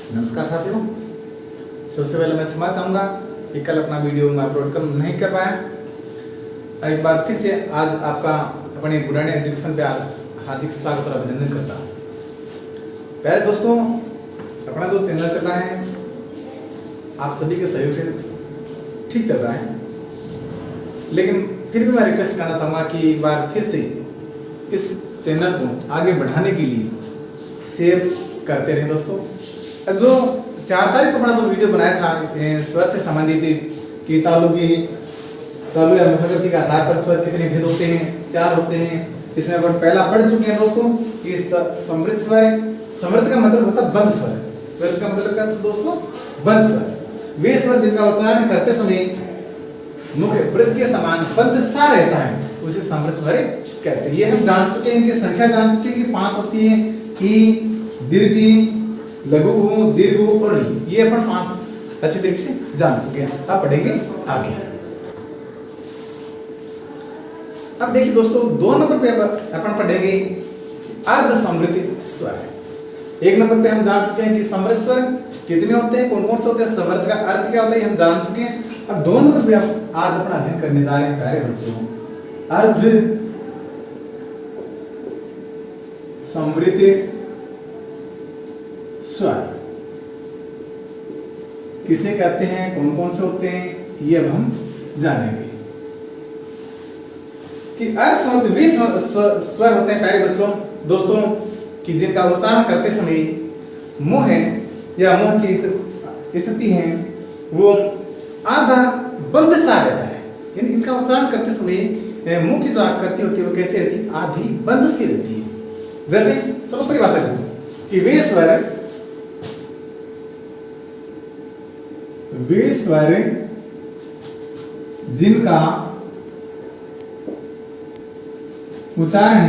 नमस्कार साथियों, सबसे पहले मैं क्षमा चाहूँगा कि कल अपना वीडियो मैं अपलोड कर नहीं कर पाया। एक बार फिर से आज आपका अपने पुराने एजुकेशन पे हार्दिक स्वागत और अभिनंदन करता हूँ। प्यारे दोस्तों, अपना जो चैनल चल रहा है आप सभी के सहयोग से ठीक चल रहा है, लेकिन फिर भी मैं रिक्वेस्ट करना चाहूँगा कि एक बार फिर से इस चैनल को आगे बढ़ाने के लिए शेयर करते रहें। दोस्तों, जो 4 तारीख को अपना जो वीडियो बनाया था स्वर से संबंधित कि तालु या मुखगति के आधार पर स्वर कितने भेद होते हैं, 4 होते हैं। इसमें अपन पहला पढ़ चुके हैं दोस्तों कि समृद्ध स्वर, समृद्ध का मतलब होता है बंद स्वर, स्वर का मतलब क्या है दोस्तों, बंद स्वर। वे स्वर जिनका उच्चारण करते समय मुख वृत्त के समान बंद सा रहता है उसे समृद्ध स्वर कहते हैं। ये हम जान चुके हैं, इनकी संख्या जान चुके हैं कि 5 होती है, ई, दीर्घ, लघु, दीर्घ और री। ये अपन 5 अच्छे तरीके से जान चुके हैं। अब पढ़ेंगे आगे। अब देखिए दोस्तों, 2 नंबर पे अपन पढ़ेंगे अर्ध समृद्ध स्वर। 1 नंबर पे हम जान चुके हैं कि समृद्ध स्वर कितने होते हैं, कौन कौन से होते हैं, समृद्ध का अर्थ क्या होता है, ये हम जान चुके हैं। अब 2 नंबर पे आज अपना अध्ययन करने जा रहे हैं प्यारे बच्चों, अर्ध समृद्ध स्वर किसे कहते हैं, कौन कौन से होते हैं, ये अब हम जानेंगे। कि अर्ध समृद्ध वे स्वर होते हैं प्यारे बच्चों दोस्तों कि जिनका उच्चारण करते समय मुंह है या मुंह की स्थिति है वो आधा बंद सा रहता है। यानी इनका उच्चारण करते समय मुंह की जो आकृति होती है वो कैसे रहती है, आधी बंद सी रहती है। जैसे चलो परिभाषा देखो कि वे स्वर जिनका उच्चारण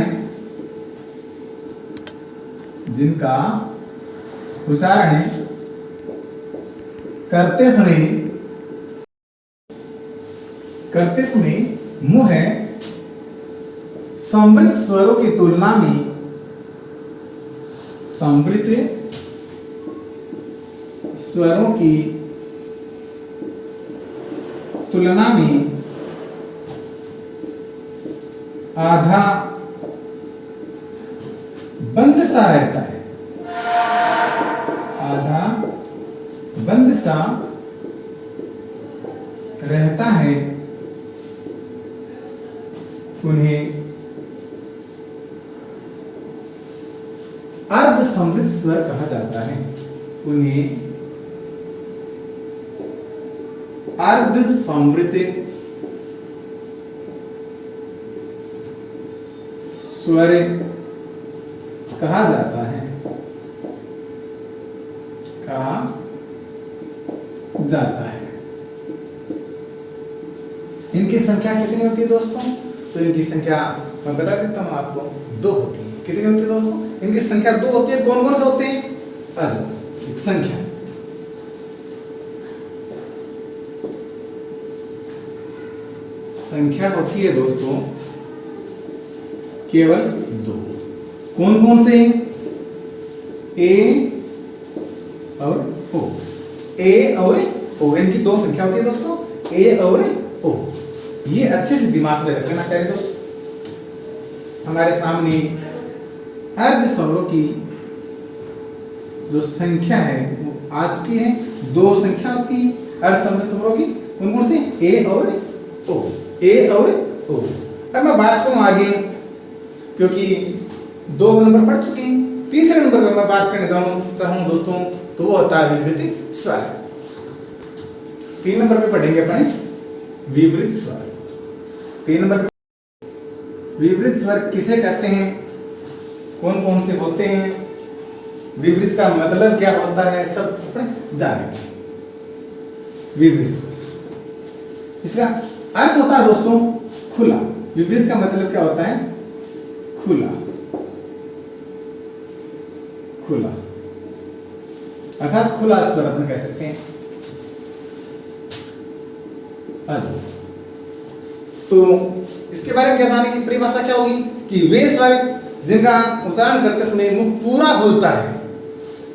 करते समय मुंह है समृद्ध स्वरों की तुलना में आधा बंद सा रहता है, आधा बंद सा रहता है, उन्हें अर्ध समृद्ध स्वर कहा जाता है। उन्हें अर्ध समृद्ध स्वर कहा जाता है, इनकी संख्या कितनी होती है दोस्तों, तो इनकी संख्या मैं बता देता हूं आपको, 2 होती है। कितनी होती है दोस्तों, इनकी संख्या 2 होती है। कौन कौन से होते हैं, संख्या होती है दोस्तों केवल 2। कौन कौन से, ए और ओ, ए और ओ, इनकी 2 संख्या होती है दोस्तों, ए और ओ। ये अच्छे से दिमाग में रख लेना प्यारे दोस्तों। हमारे सामने अर्ध स्वरों की जो संख्या है वो आ चुकी है। 2 संख्या होती है अर्ध समृद्ध स्वरों की, कौन कौन से, ए और ओ, ए और ओ। अब मैं बात करूं आगे, क्योंकि 2 नंबर पढ़ चुके हैं, तीसरे नंबर पर मैं बात करने चाहूँ दोस्तों, तो वो होता है विवृत स्वर। 3 नंबर पे पढ़ेंगे अपने विवृत स्वर। 3 नंबर पे विवृत स्वर किसे कहते हैं, कौन कौन से होते हैं, विवृत का मतलब क्या होता है, सब अपने जानेंगे। विवृत स्वर, इसका अर्थ होता है दोस्तों खुला। विवृत का मतलब क्या होता है, खुला, खुला अर्थात खुला स्वर अपन कह सकते हैं। तो इसके बारे में क्या था कि परिभाषा क्या होगी कि वे स्वर जिनका उच्चारण करते समय मुख पूरा खुलता है,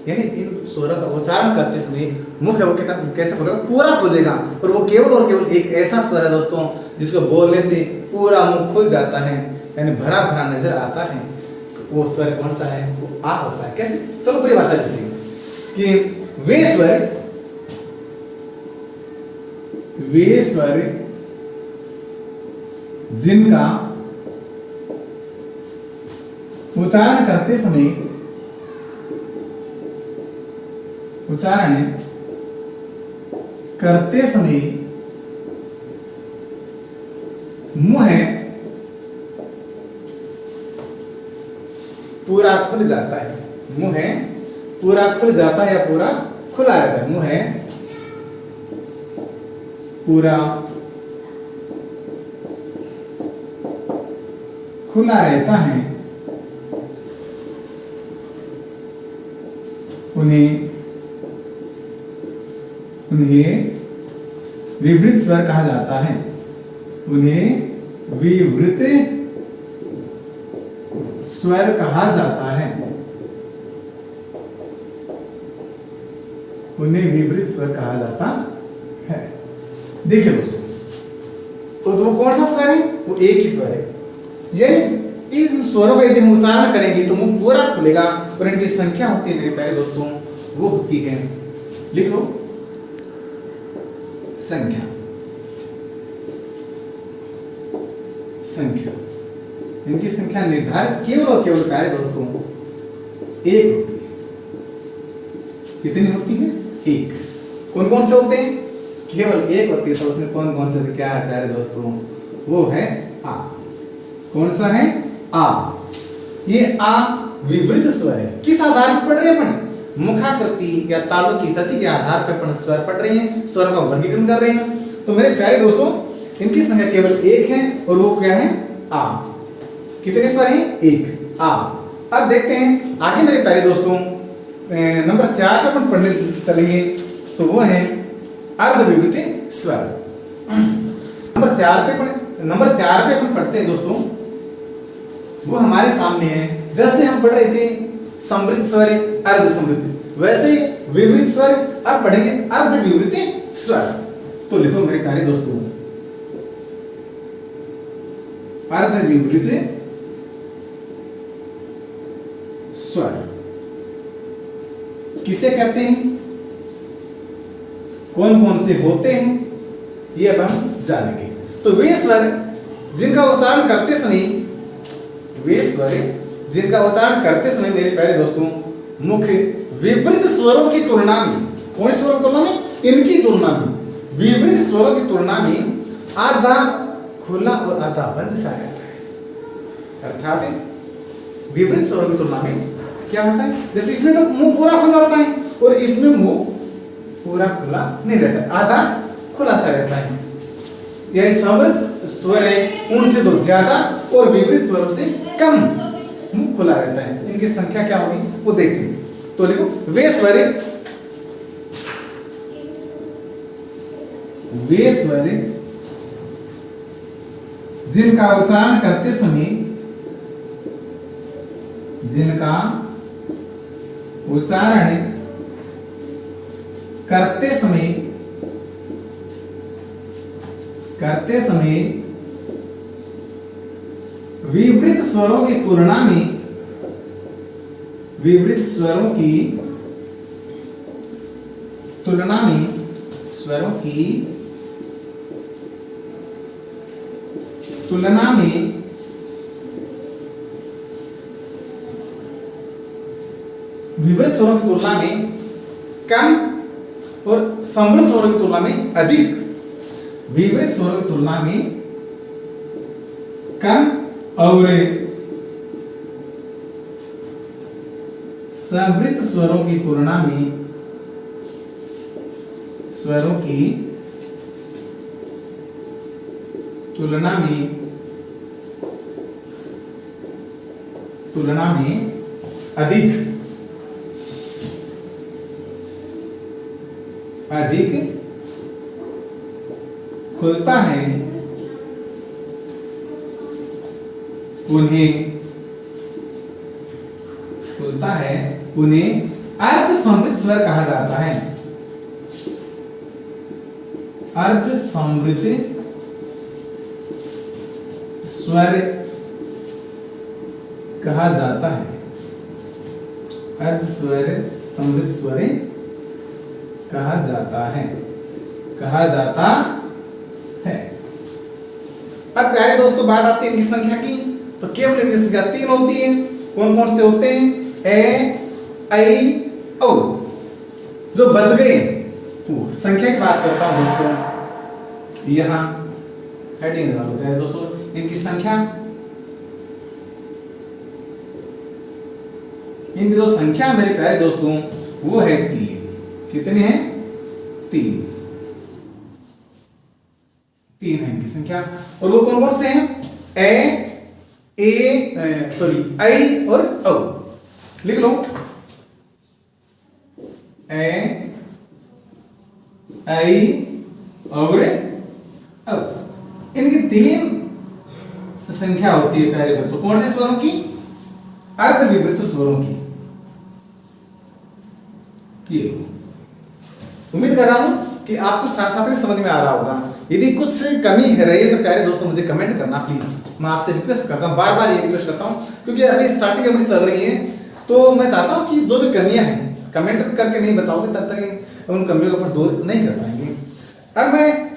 यानी इन स्वरों का उच्चारण करते समय मुख है वो कितना कैसे खुलेगा, पूरा खुलेगा। और वो केवल और केवल एक ऐसा स्वर है दोस्तों जिसको बोलने से पूरा मुख खुल जाता है, यानी भरा भरा नजर आता है। वो स्वर कौन सा है? वो आ होता है। कैसे? चलो परिभाषा देते हैं कि वे स्वर जिनका उच्चारण करते समय मुंह पूरा खुल जाता है। मुंह पूरा खुल जाता है या पूरा खुला रहता है। मुंह पूरा खुला रहता है, उन्हें विवृत स्वर कहा जाता है। उन्हें विवृत स्वर कहा जाता है। उन्हें विवृत स्वर कहा जाता है। देखिए दोस्तों, तो वो कौन सा स्वर है? वो एक ही स्वर है। यानी इस स्वरों का यदि हम उच्चारण करेंगे तो मुंह पूरा खुलेगा। और इनकी संख्या होती है मेरे प्यारे दोस्तों, वो होती है, लिख लो, संख्या। इनकी संख्या निर्धारित केवल और केवल प्यारे दोस्तों एक होती है। कितनी होती है? एक। कौन कौन से होते हैं? केवल एक होती है। तो उसमें कौन कौन से क्या है प्यारे दोस्तों? वो है आ। कौन सा है? आ। ये आ विवृत स्वर है। किस आधार पर पढ़ रहे हैं अपन? मुखाकृति या तालु की स्थिति के आधार पर अपन स्वर पढ़ रहे हैं, स्वर का वर्गीकरण कर रहे हैं। तो मेरे प्यारे दोस्तों, इनकी संख्या केवल एक है और वो क्या है? आ। कितने स्वर हैं? एक। आ। अब देखते हैं आगे मेरे प्यारे दोस्तों, नंबर 4 पर अपन पढ़ने चलेंगे, तो वो है अर्धविवृत स्वर। नंबर 4 पे अपन पढ़ते हैं दोस्तों, वो हमारे सामने है। जैसे हम पढ़ रहे थे समृद्ध स्वर, अर्ध समृद्ध, वैसे विवृत स्वर अब पढ़ेंगे अर्धविवृत स्वर। तो लिखो मेरे प्यारे दोस्तों, अर्धविवृत स्वर किसे कहते हैं, कौन कौन से होते हैं, ये अब हम जानेंगे। तो वे स्वर जिनका उच्चारण करते समय मेरे प्यारे दोस्तों मुख्य विवृत स्वरों की तुलना में, कौन स्वरों की तुलना में? इनकी तुलना में, विवृत स्वरों की तुलना में आधा खुला और आधा बंद सा रहता है। अर्थात विवृत स्वरों की तुलना में क्या होता है? जैसे इसमें तो मुंह पूरा खुला होता है और इसमें मुंह पूरा खुला नहीं रहता, आधा खुला सा रहता है। यानी समृद्ध स्वर है उनसे तो ज्यादा और विवृत स्वरों से कम मुंह खुला रहता है। इनकी संख्या क्या होगी वो देखते हैं। तो लिखो, वे स्वर जिनका उच्चारण करते समय विवृत स्वरों की तुलना में कम और समृद्ध स्वरों की तुलना में अधिक, विवृत स्वरों की तुलना में कम और समृद्ध स्वरों की तुलना में अधिक खुलता है, उन्हें अर्ध समृद्ध स्वर कहा जाता है। अर्ध समृद्ध स्वर कहा जाता है। अर्ध स्वर समृद्ध स्वर कहा जाता है, कहा जाता है। अब प्यारे दोस्तों बात आती है इनकी संख्या की, तो केवल इनकी संख्या 3 होती है। कौन कौन से होते हैं? ए, ऐ, औ। जो बच गए वो संख्या की बात करता हूं दोस्तों, यहां हेडिंग लगा लो प्यारे दोस्तों। इनकी संख्या, इनकी जो संख्या मेरे प्यारे दोस्तों वो है 3। कितने हैं? 3 है इनकी संख्या। और वो कौन कौन से हैं? ऐ और औ। लिख लो, ऐ, और औ। इनकी 3 संख्या होती है प्यारे बच्चों। कौन से स्वरों की? अर्ध विवृत स्वरों की। ये उम्मीद कर रहा हूं कि आपको साथ साथ में समझ में आ रहा होगा। यदि कुछ कमी है रही है तो प्यारे दोस्तों मुझे कमेंट करना प्लीज। मैं आपसे रिक्वेस्ट करता हूं, बार बार ये रिक्वेस्ट करता हूं, क्योंकि अभी स्टार्टिंग अपनी चल रही है, तो मैं चाहता हूं कि जो भी कमियां हैं कमेंट करके नहीं बताओगे तब तक उन कमियों को अपन दूर नहीं कर पाएंगे। अब मैं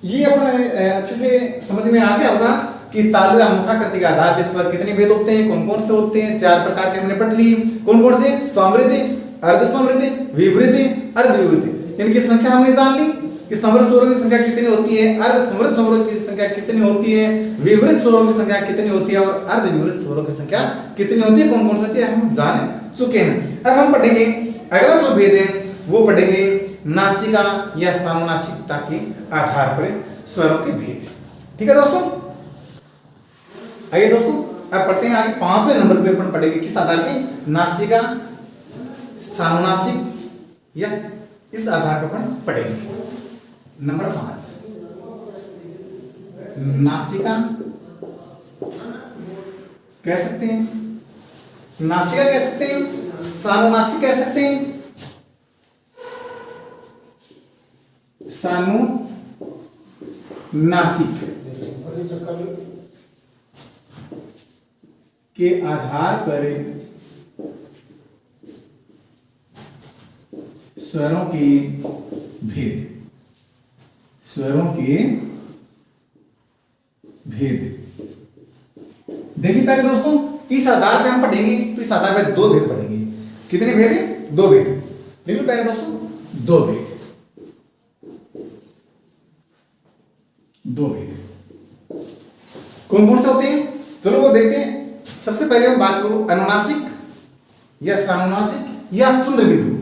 ये अपना अच्छे से समझ में आ गया होगा कि तालु या मुखाकृति के आधार पर स्वर कितने भेद होते हैं, कौन कौन से होते हैं। 4 प्रकार के हमने पढ़ लिए। कौन कौन से? समृद्धि, अर्ध समृद्धि, विवृद्धि, अर्ध विवृद्धि। इनकी संख्या हमने जान ली कि समृद्ध स्वरों की संख्या कितनी होती है, अर्ध समृद्ध स्वरों की संख्या कितनी होती है, विवृत स्वरों की संख्या कितनी होती है और अर्ध विवृत स्वरों की संख्या कितनी होती है, कौन कौन सी होती है, हम जान चुके हैं। अब हम पढ़ेंगे अगला जो भेद है वो पढ़ेंगे नासिका या सानुनासिकता के आधार पर स्वरों के भेद। ठीक है दोस्तों, आइए दोस्तों अब पढ़ते हैं आगे। 5वें नंबर पे अपन पढ़ेंगे किस आधार पे? नासिका, सानुनासिक या इस आधार पर अपन पढ़ेंगे। नंबर 5 नासिका कह सकते हैं, नासिका कह सकते हैं, सानुनासिक कह सकते हैं। सानुनासिक के आधार पर स्वरों के भेद, स्वरों के भेद। देखिए पहले दोस्तों इस आधार पे हम पढ़ेंगे, तो इस आधार पे 2 भेद पढ़ेंगे। कितने भेद है? 2 भेद। देखिए पहले दोस्तों 2 भेद, 2 भेद कौन कौन से होते हैं? चलो वो देखते हैं। सबसे पहले मैं बात करूं अनुनासिक या सानुनासिक या चंद्र बिंदु।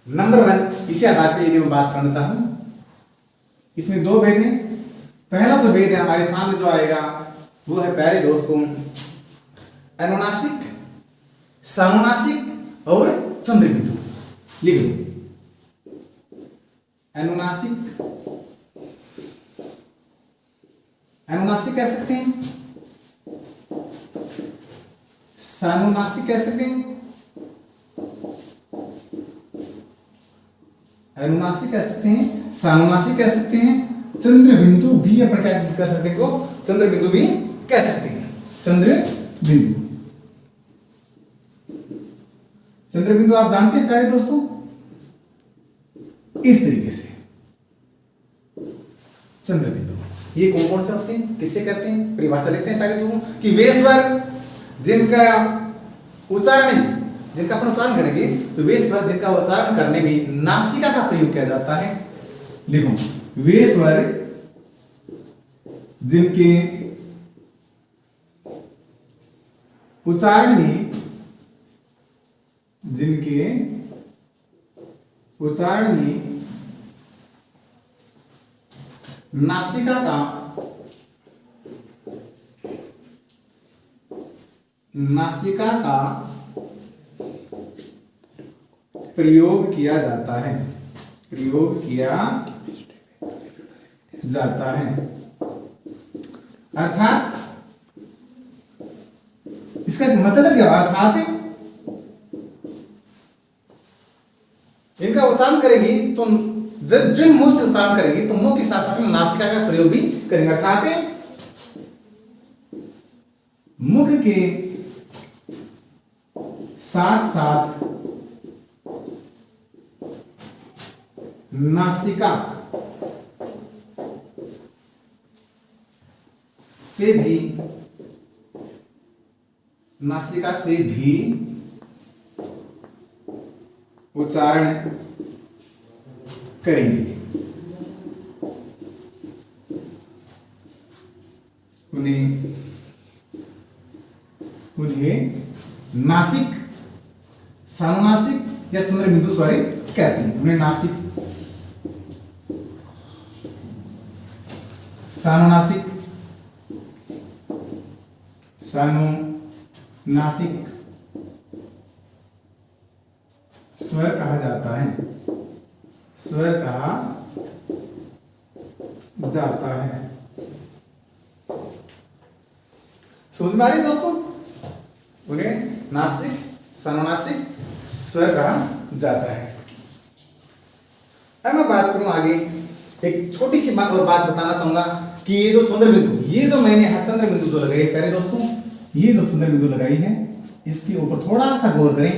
नंबर 1 इसी आधार पे यदि मैं बात करना चाहूं, इसमें 2 भेद हैं। पहला जो भेद है हमारे सामने जो आएगा वो है प्यारे दोस्तों अनुनासिक, सानुनासिक और चंद्र बिंदु। लिख लो अनुनासिक, अनुनासिक कह सकते हैं, सानुनासिक कह सकते हैं, अनुनासिक कह सकते हैं, सानुनासिक कह सकते हैं, चंद्र बिंदु भी अपन क्या कह सकते हैं, को चंद्र बिंदु भी कह सकते हैं। चंद्र बिंदु, चंद्र बिंदु आप जानते हैं प्यारे दोस्तों इस तरीके से चंद्र बिंदु। ये कौन कौन से होते हैं, किससे कहते हैं? परिभाषा लिखते हैं प्यारे दोस्तों कि वे स्वर जिनका उच्चारण में, जिनका अपन उच्चारण करेंगे तो वे स्वर जिनका उच्चारण करने में नासिका का प्रयोग किया जाता है। लिखो वे स्वर जिनके उच्चारण में, जिनके उच्चारण में नासिका का प्रयोग किया जाता है, प्रयोग किया जाता है। अर्थात इसका मतलब क्या? अर्थात इनका उच्चारण करेंगी तो जब जो मुंह से उच्चारण करेंगी तो मुंह के साथ साथ में नासिका का प्रयोग भी करेंगे, अर्थात मुख के साथ साथ नासिका से भी उच्चारण करेंगे। उन्हें नासिक, सानुनासिक या चंद्र बिंदु स्वर कहते हैं। उन्हें नासिक, सानुनासिक, स्वर कहा जाता है, स्वर कहा जाता है। समझ में आ रही है दोस्तों? उन्हें नासिक, सानुनासिक स्वर कहा जाता है। अब मैं बात करूं आगे, एक छोटी सी बात और बात बताना चाहूंगा कि ये जो चंद्र बिंदु, ये जो मैंने यहां चंद्र बिंदु जो लगाई है, पहले दोस्तों ये जो चंद्र बिंदु लगाई है इसके ऊपर थोड़ा सा गौर करें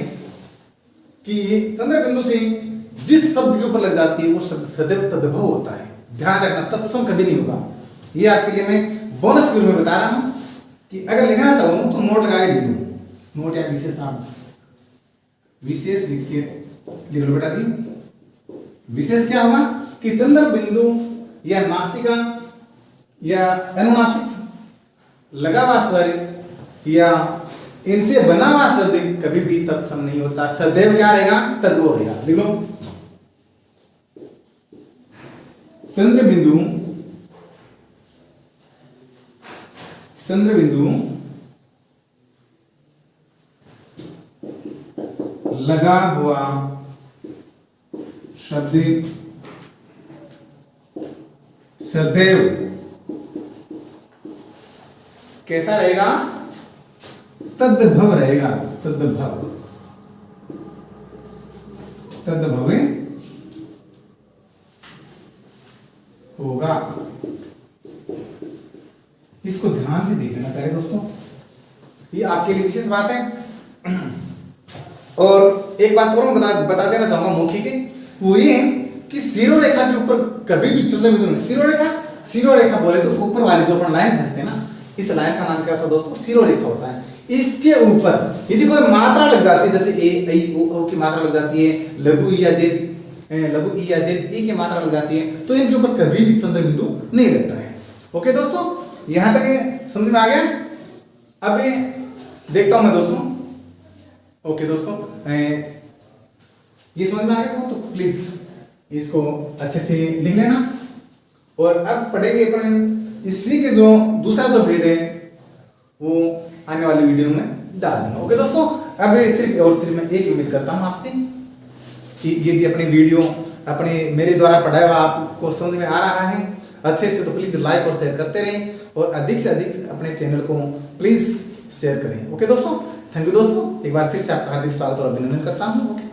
कि ये चंद्र बिंदु से जिस शब्द के ऊपर लग जाती है वो शब्द सदैव तद्भव होता है। ध्यान रखना, तत्सम कभी नहीं होगा। ये आपके लिए मैं बोनस के रूप में बता रहा हूं कि अगर लिखना चाहूं तो नोट लगा के लिख लो, नोट या विशेष विशेष लिख के लिख लो बेटा दी। विशेष क्या होगा कि चंद्र बिंदु या नासिका या अनुनासिक लगा हुआ स्वर या इनसे बना हुआ शब्द कभी भी तत्सम नहीं होता, सदैव क्या रहेगा? तद्भव रहेगा। लिख लो, चंद्र बिंदु लगा हुआ शब्द सदैव कैसा रहेगा? तद्भव रहेगा। तद्भव होगा। इसको ध्यान से देख लेना पहले दोस्तों, ये आपके लिए विशेष बात है। और एक बात और मैं बता देना चाहूंगा मौखिक की, वो ये कि शिरोरेखा के ऊपर कभी भी चंद्र बिंदु नहीं। शिरोरेखा बोले तो ऊपर वाली जो अपन लाइन खींचते हैं ना, इस लाइन का नाम क्या होता है दोस्तों? शिरोरेखा होता है। इसके ऊपर यदि कोई मात्रा लग जाती है, जैसे ए, ऐ, ओ की मात्रा लग जाती है, लघु ई या दीर्घ ई की मात्रा लग जाती है, तो इनके ऊपर कभी भी चंद्र बिंदु नहीं लगता है। ओके दोस्तों, यहां तक ये समझ में आ गया? अब देखता हूं मैं दोस्तों। ओके दोस्तों, ये समझ में आ गया तो प्लीज इसको अच्छे से लिख लेना। और अब पढ़ेंगे अपन इसी के जो दूसरा जो भेद है वो आने वाली वीडियो में डाल देना। ओके दोस्तों, अब सिर्फ और सिर्फ मैं एक उम्मीद करता हूं आपसे कि यदि अपनी वीडियो अपने मेरे द्वारा पढ़ाया हुआ आपको समझ में आ रहा है अच्छे से, तो प्लीज लाइक और शेयर करते रहें और अधिक से अधिक अपने चैनल को प्लीज शेयर करें। ओके दोस्तों, थैंक यू दोस्तों, एक बार फिर से आपका हार्दिक स्वागत और अभिनंदन करता हूँ। ओके।